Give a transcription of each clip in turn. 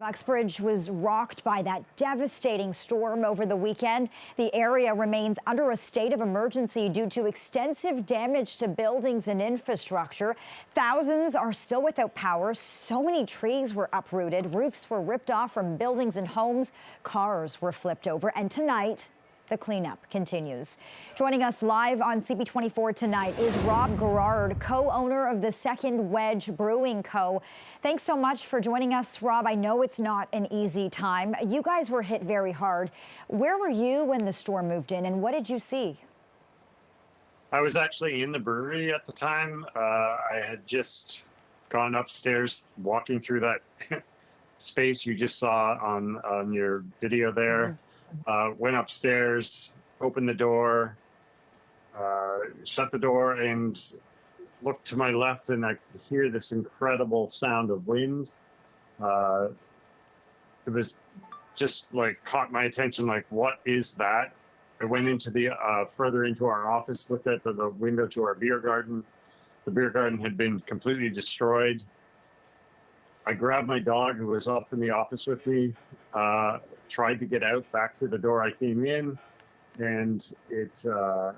Uxbridge was rocked by that devastating storm over the weekend. The area remains under a state of emergency due to extensive damage to buildings and infrastructure. Thousands are still without power. So many trees were uprooted. Roofs were ripped off from buildings and homes. Cars were flipped over. And tonight, the cleanup continues. Joining us live on CP24 tonight is Rob Gerard, co-owner of the Second Wedge Brewing Co. Thanks so much for joining us, Rob. I know it's not an easy time. You guys were hit very hard. Where were you when the storm moved in, and what did you see? I was actually in the brewery at the time. I had just gone upstairs, walking through that space you just saw on your video there. Went upstairs, opened the door, shut the door, and looked to my left, and I could hear this incredible sound of wind. It was just like caught my attention, like, what is that? I went into the further into our office, looked at the window to our beer garden. The beer garden had been completely destroyed. I grabbed my dog, who was up in the office with me, tried to get out back through the door I came in, and I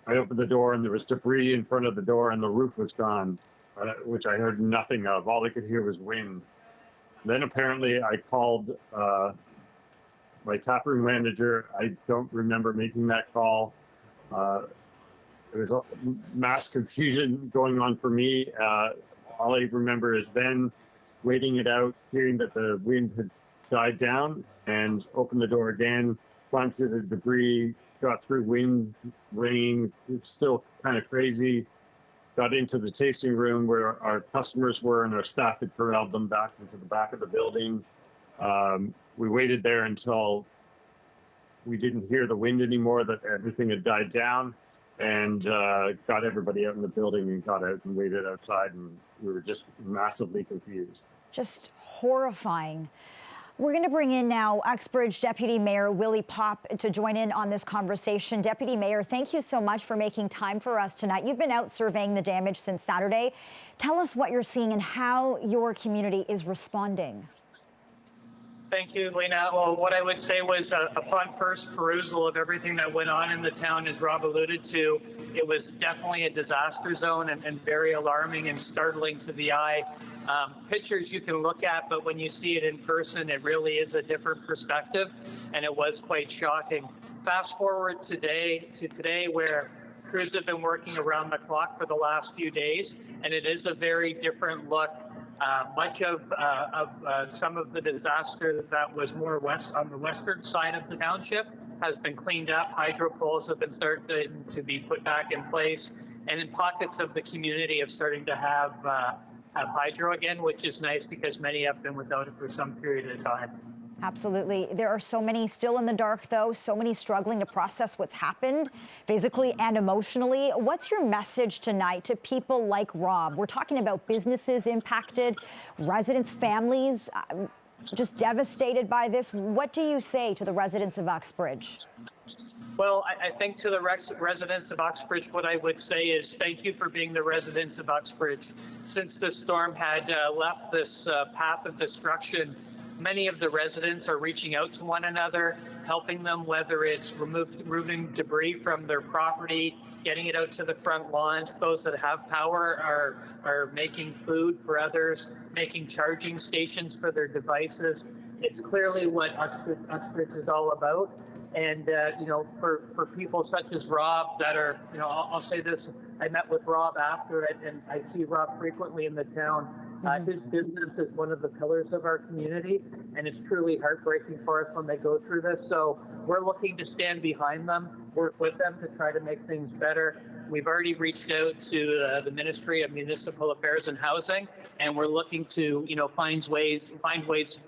opened the door, and there was debris in front of the door, and the roof was gone, which I heard nothing of. All I could hear was wind. Then apparently I called my taproom manager. I don't remember making that call. There was a mass confusion going on for me. All I remember is then waiting it out, hearing that the wind had died down, and opened the door again, climbed through the debris, got through wind, rain. It's still kind of crazy. Got into the tasting room where our customers were, and our staff had corralled them back into the back of the building. We waited there until we didn't hear the wind anymore, that everything had died down, and got everybody out in the building, and got out and waited outside, and we were just massively confused. Just horrifying. We're going to bring in now Uxbridge Deputy Mayor Willie Popp to join in on this conversation. Deputy Mayor, thank you so much for making time for us tonight. You've been out surveying the damage since Saturday. Tell us what you're seeing and how your community is responding. Thank you, Lena. Well, what I would say was upon first perusal of everything that went on in the town, as Rob alluded to, it was definitely a disaster zone and very alarming and startling to the eye. Pictures you can look at, but when you see it in person, it really is a different perspective, and it was quite shocking. Fast forward today, where crews have been working around the clock for the last few days, and it is a very different look. Much of some of the disaster that was more west on the western side of the township has been cleaned up. Hydro poles have been starting to be put back in place, and in pockets of the community of starting to have hydro again, which is nice because many have been without it for some period of time. Absolutely. There are so many still in the dark, though, so many struggling to process what's happened physically and emotionally. What's your message tonight to people like Rob? We're talking about businesses impacted, residents, families just devastated by this. What do you say to the residents of Uxbridge? Well, I think to the residents of Uxbridge, what I would say is thank you for being the residents of Uxbridge. Since the storm had left this path of destruction, many of the residents are reaching out to one another, helping them, whether it's removing debris from their property, getting it out to the front lawns. Those that have power are making food for others, making charging stations for their devices. It's clearly what Uxbridge is all about. And, for people such as Rob that are, I'll say this, I met with Rob after it, and I see Rob frequently in the town. His business is one of the pillars of our community, and it's truly heartbreaking for us when they go through this. So we're looking to stand behind them, work with them to try to make things better. We've already reached out to the Ministry of Municipal Affairs and Housing, and we're looking to, find ways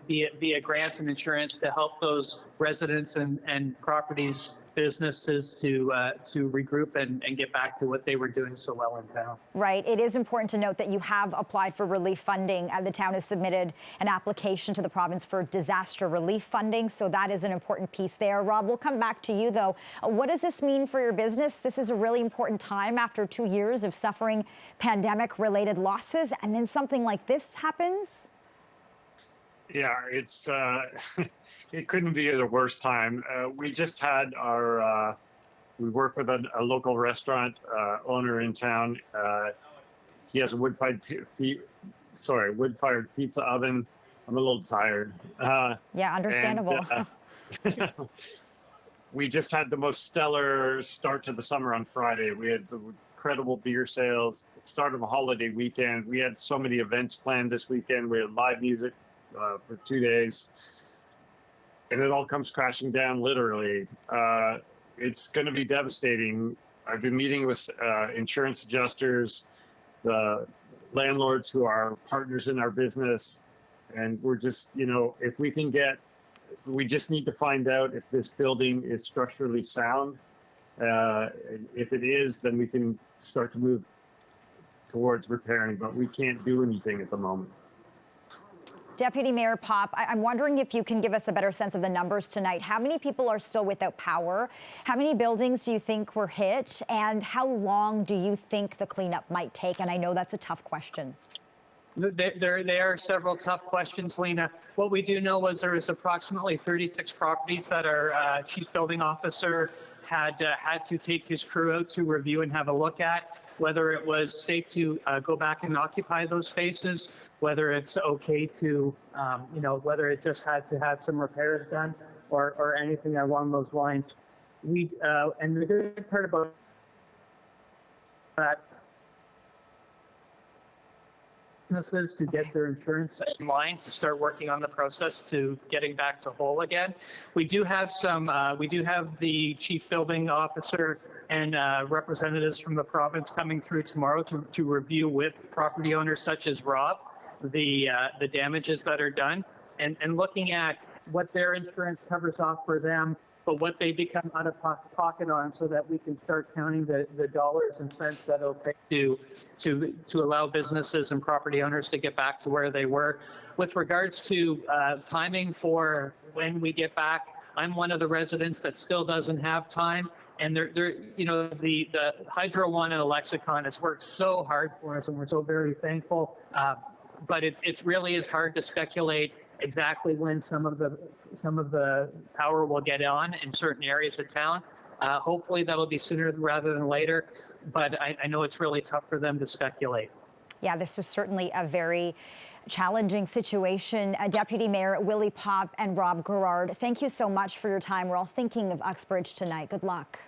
via grants and insurance to help those residents and properties, businesses to regroup and get back to what they were doing so well in town. Right. It is important to note that you have applied for relief funding. The town has submitted an application to the province for disaster relief funding. So that is an important piece there. Rob, we'll come back to you, though. What does this mean for your business? This is a really important time after 2 years of suffering pandemic-related losses, and then something like this happens? Yeah, it's it couldn't be at a worse time. We just had our we work with a local restaurant owner in town. He has a wood-fired pizza oven. I'm a little tired. Yeah, understandable. And we just had the most stellar start to the summer on Friday. We had the incredible beer sales, the start of a holiday weekend. We had so many events planned this weekend. We had live music for 2 days, and it all comes crashing down literally. It's going to be devastating. I've been meeting with insurance adjusters, the landlords who are partners in our business, and we're just, if we can we just need to find out if this building is structurally sound. If it is, then we can start to move towards repairing, but we can't do anything at the moment. Deputy Mayor Popp, I'm wondering if you can give us a better sense of the numbers tonight. How many people are still without power? How many buildings do you think were hit? And how long do you think the cleanup might take? And I know that's a tough question. There are several tough questions, Lena. What we do know is there is approximately 36 properties that our chief building officer had to take his crew out to review and have a look at, whether it was safe to go back and occupy those spaces, whether it's okay to, whether it just had to have some repairs done or anything along those lines. And the good part about that businesses to get their insurance in line to start working on the process to getting back to whole again. We do have the chief building officer and representatives from the province coming through tomorrow to review with property owners such as Rob the damages that are done and looking at what their insurance covers off for them, but what they become out of pocket on, so that we can start counting the dollars and cents that it'll take to allow businesses and property owners to get back to where they were. With regards to timing for when we get back, I'm one of the residents that still doesn't have time. And the Hydro One and Lexicon has worked so hard for us, and we're so very thankful. But it really is hard to speculate exactly when some of the power will get on in certain areas of town. Hopefully that'll be sooner rather than later, but I know it's really tough for them to speculate. Yeah, this is certainly a very challenging situation. Deputy Mayor Willie Popp and Rob Gerard, thank you so much for your time. We're all thinking of Uxbridge tonight. Good luck.